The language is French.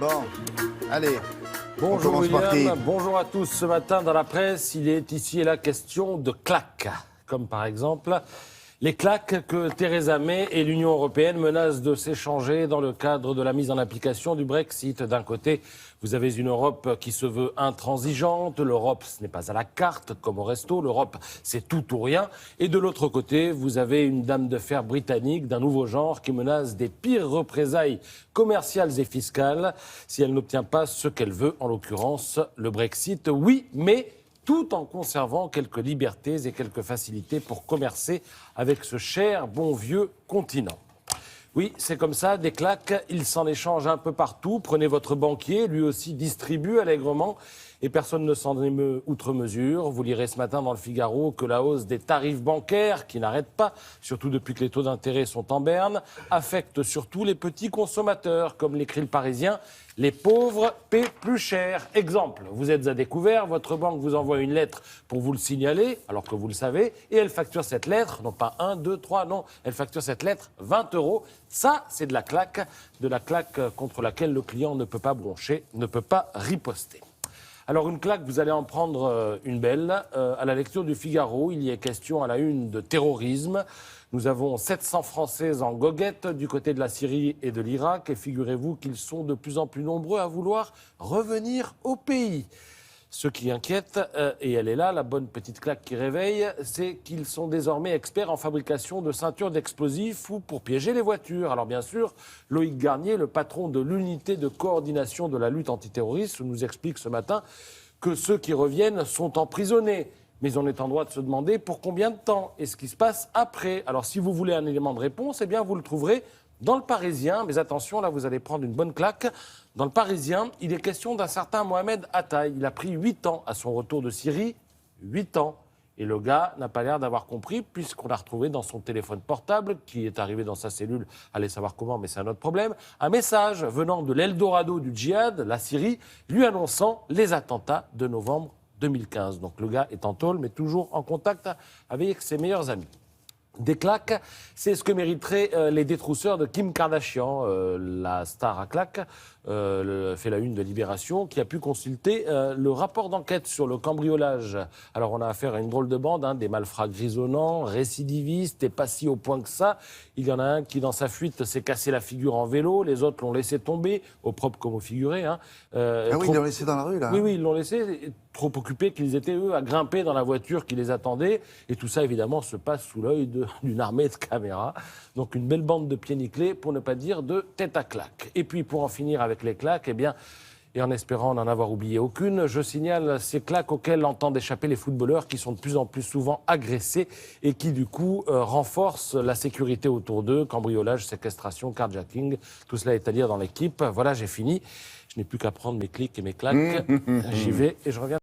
Bon, allez. Bonjour William, bonjour à tous. Ce matin dans la presse, il est ici et là question de claques, comme par exemple les claques que Theresa May et l'Union européenne menacent de s'échanger dans le cadre de la mise en application du Brexit. D'un côté, vous avez une Europe qui se veut intransigeante. L'Europe, ce n'est pas à la carte comme au resto. L'Europe, c'est tout ou rien. Et de l'autre côté, vous avez une dame de fer britannique d'un nouveau genre qui menace des pires représailles commerciales et fiscales si elle n'obtient pas ce qu'elle veut, en l'occurrence le Brexit. Oui, mais tout en conservant quelques libertés et quelques facilités pour commercer avec ce cher, bon vieux continent. Oui, c'est comme ça, des claques, il s'en échange un peu partout. Prenez votre banquier, lui aussi distribue allègrement et personne ne s'en émeut outre mesure. Vous lirez ce matin dans le Figaro que la hausse des tarifs bancaires, qui n'arrête pas, surtout depuis que les taux d'intérêt sont en berne, affecte surtout les petits consommateurs. Comme l'écrit le Parisien, les pauvres paient plus cher. Exemple, vous êtes à découvert, votre banque vous envoie une lettre pour vous le signaler, alors que vous le savez, et elle facture cette lettre, non pas 1, 2, 3, non, elle facture cette lettre 20 €. Ça, c'est de la claque contre laquelle le client ne peut pas broncher, ne peut pas riposter. Alors une claque, vous allez en prendre une belle. À la lecture du Figaro, il y est question à la une de terrorisme. Nous avons 700 Français en goguette du côté de la Syrie et de l'Irak. Et figurez-vous qu'ils sont de plus en plus nombreux à vouloir revenir au pays. Ce qui inquiète, et elle est là, la bonne petite claque qui réveille, c'est qu'ils sont désormais experts en fabrication de ceintures d'explosifs ou pour piéger les voitures. Alors bien sûr, Loïc Garnier, le patron de l'unité de coordination de la lutte antiterroriste, nous explique ce matin que ceux qui reviennent sont emprisonnés. Mais on est en droit de se demander pour combien de temps et ce qui se passe après. Alors si vous voulez un élément de réponse, eh bien vous le trouverez dans le Parisien. Mais attention, là vous allez prendre une bonne claque. Dans le Parisien, il est question d'un certain Mohamed Attaï. Il a pris 8 ans à son retour de Syrie. 8 ans. Et le gars n'a pas l'air d'avoir compris, puisqu'on l'a retrouvé dans son téléphone portable, qui est arrivé dans sa cellule, allez savoir comment, mais c'est un autre problème, un message venant de l'Eldorado du djihad, la Syrie, lui annonçant les attentats de novembre 2015. Donc le gars est en tôle, mais toujours en contact avec ses meilleurs amis. Des claques, c'est ce que mériteraient les détrousseurs de Kim Kardashian, la star à claques, fait la une de Libération, qui a pu consulter le rapport d'enquête sur le cambriolage. Alors on a affaire à une drôle de bande, des malfrats grisonnants, récidivistes, et pas si au point que ça. Il y en a un qui, dans sa fuite, s'est cassé la figure en vélo, les autres l'ont laissé tomber, au propre comme au figuré. Ah oui, ils l'ont laissé dans la rue, là. Oui, ils l'ont laissé, trop occupés qu'ils étaient, eux, à grimper dans la voiture qui les attendait. Et tout ça, évidemment, se passe sous l'œil d'une armée de caméras. Donc une belle bande de pieds nickelés, pour ne pas dire de tête à claque. Et puis, pour en finir avec les claques, eh bien, et en espérant n'en avoir oublié aucune, je signale ces claques auxquelles entendent échapper les footballeurs qui sont de plus en plus souvent agressés et qui, du coup, renforcent la sécurité autour d'eux. Cambriolage, séquestration, carjacking, tout cela est à lire dans l'équipe. Voilà, j'ai fini. Je n'ai plus qu'à prendre mes clics et mes claques. J'y vais et je reviens.